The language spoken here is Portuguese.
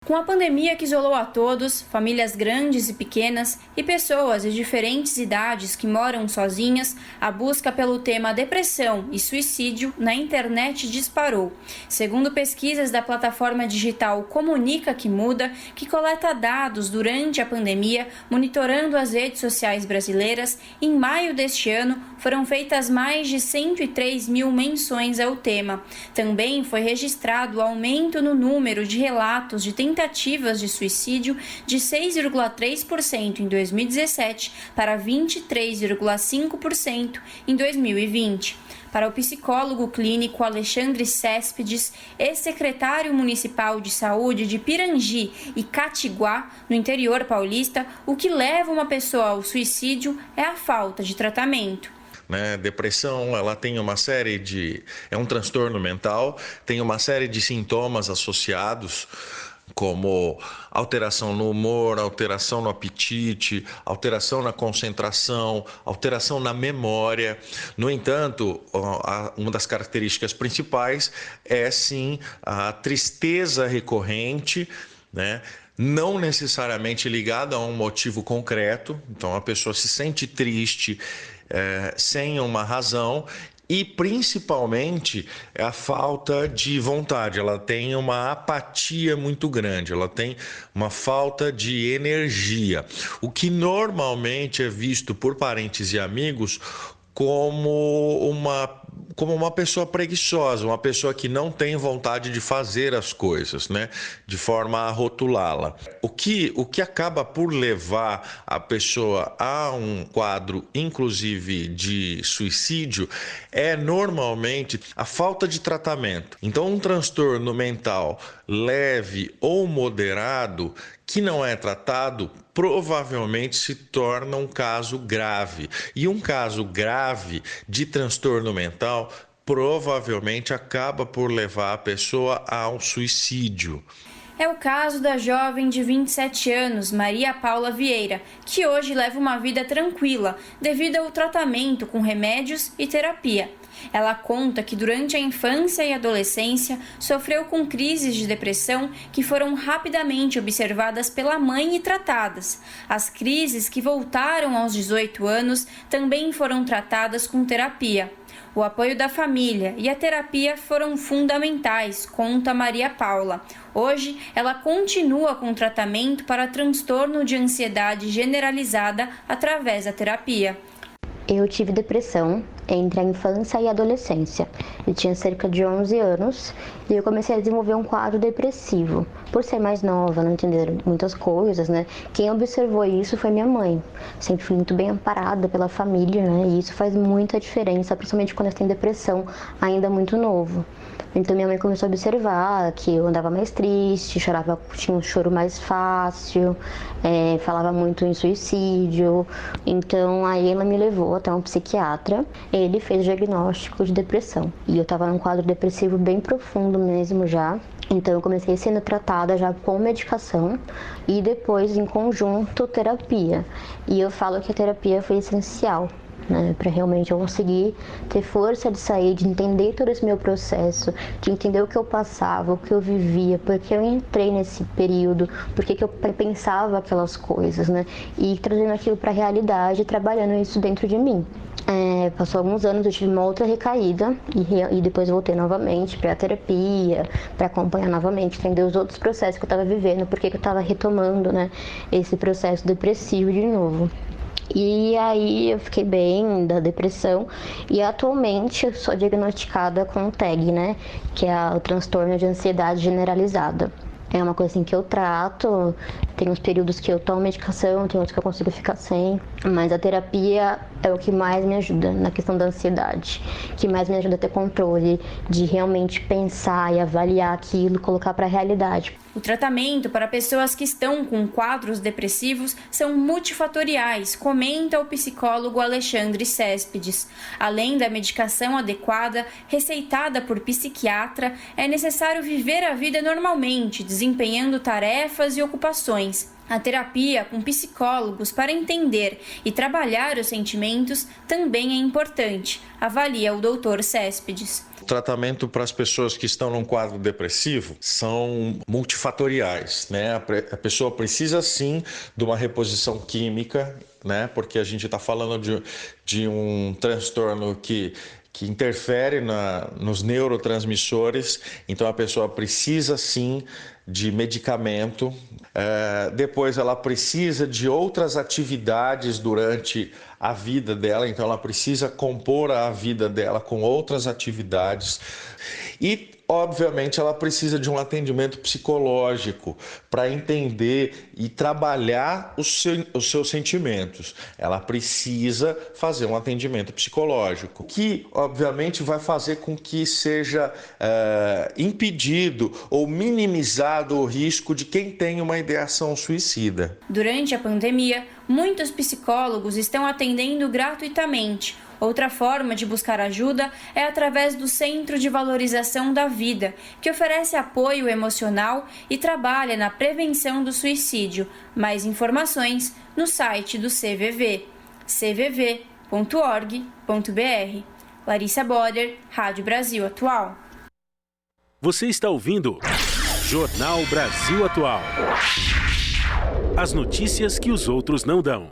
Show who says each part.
Speaker 1: Com a pandemia que isolou a todos, famílias grandes e pequenas e pessoas de diferentes idades que moram sozinhas, a busca pelo tema depressão e suicídio na internet disparou. Segundo pesquisas da plataforma digital Comunica que Muda, que coleta dados durante a pandemia, monitorando as redes sociais brasileiras, em maio deste ano foram feitas mais de 103 mil menções ao tema. Também foi registrado aumento no número de relatos de tentativas de suicídio de 6,3% em 2017 para 23,5% em 2020. Para o psicólogo clínico Alexandre Céspides, ex-secretário municipal de saúde de Pirangi e Catiguá, no interior paulista, o que leva uma pessoa ao suicídio é a falta de tratamento.
Speaker 2: Depressão, ela tem uma série de... é um transtorno mental, tem uma série de sintomas associados, como alteração no humor, alteração no apetite, alteração na concentração, alteração na memória. No entanto, uma das características principais é, sim, a tristeza recorrente, não necessariamente ligada a um motivo concreto. Então, a pessoa se sente triste sem uma razão e, principalmente, a falta de vontade. Ela tem uma apatia muito grande, ela tem uma falta de energia, o que normalmente é visto por parentes e amigos como uma pessoa preguiçosa, uma pessoa que não tem vontade de fazer as coisas, de forma a rotulá-la. O que acaba por levar a pessoa a um quadro, inclusive, de suicídio, é normalmente a falta de tratamento. Então, um transtorno mental leve ou moderado que não é tratado, provavelmente se torna um caso grave. E um caso grave de transtorno mental provavelmente acaba por levar a pessoa ao suicídio.
Speaker 1: É o caso da jovem de 27 anos, Maria Paula Vieira, que hoje leva uma vida tranquila devido ao tratamento com remédios e terapia. Ela conta que durante a infância e adolescência sofreu com crises de depressão que foram rapidamente observadas pela mãe e tratadas. As crises que voltaram aos 18 anos também foram tratadas com terapia. O apoio da família e a terapia foram fundamentais, conta Maria Paula. Hoje, ela continua com tratamento para transtorno de ansiedade generalizada através da terapia.
Speaker 3: Eu tive depressão entre a infância e a adolescência. Eu tinha cerca de 11 anos e eu comecei a desenvolver um quadro depressivo. Por ser mais nova, não entender muitas coisas, Quem observou isso foi minha mãe. Sempre fui muito bem amparada pela família, E isso faz muita diferença, principalmente quando você tem depressão ainda muito novo. Então minha mãe começou a observar que eu andava mais triste, chorava, tinha um choro mais fácil, falava muito em suicídio. Então aí ela me levou até um psiquiatra. Ele fez diagnóstico de depressão e eu estava num quadro depressivo bem profundo mesmo já. Então eu comecei sendo tratada já com medicação e depois em conjunto terapia. E eu falo que a terapia foi essencial, para realmente eu conseguir ter força de sair, de entender todo esse meu processo, de entender o que eu passava, o que eu vivia, porque eu entrei nesse período, porque que eu pensava aquelas coisas, E trazendo aquilo para a realidade, trabalhando isso dentro de mim. Passou alguns anos, eu tive uma outra recaída e depois voltei novamente para a terapia, para acompanhar novamente, entender os outros processos que eu estava vivendo, porque que eu estava retomando, esse processo depressivo de novo. E aí eu fiquei bem da depressão e atualmente eu sou diagnosticada com o TAG, que é o transtorno de ansiedade generalizada. É uma coisa assim que eu trato, tem uns períodos que eu tomo medicação, tem outros que eu consigo ficar sem, mas a terapia é o que mais me ajuda na questão da ansiedade, que mais me ajuda a ter controle, de realmente pensar e avaliar aquilo, colocar para a realidade.
Speaker 1: O tratamento para pessoas que estão com quadros depressivos são multifatoriais, comenta o psicólogo Alexandre Céspides. Além da medicação adequada, receitada por psiquiatra, é necessário viver a vida normalmente, desempenhando tarefas e ocupações. A terapia com psicólogos para entender e trabalhar os sentimentos também é importante, avalia o Dr. Céspides.
Speaker 2: tratamento para as pessoas que estão num quadro depressivo são multifatoriais, né? A pessoa precisa sim de uma reposição química, né? Porque a gente está falando de um transtorno que interfere nos neurotransmissores, então a pessoa precisa sim de medicamento. Depois ela precisa de outras atividades durante a vida dela, então ela precisa compor a vida dela com outras atividades e, obviamente, ela precisa de um atendimento psicológico para entender e trabalhar os seus sentimentos. Ela precisa fazer um atendimento psicológico, que, obviamente, vai fazer com que seja impedido ou minimizado o risco de quem tem uma ideação suicida.
Speaker 1: Durante a pandemia, muitos psicólogos estão atendendo gratuitamente. Outra forma de buscar ajuda é através do Centro de Valorização da Vida, que oferece apoio emocional e trabalha na prevenção do suicídio. Mais informações no site do CVV, cvv.org.br. Larissa Boder, Rádio Brasil Atual.
Speaker 4: Você está ouvindo Jornal Brasil Atual. As notícias que os outros não dão.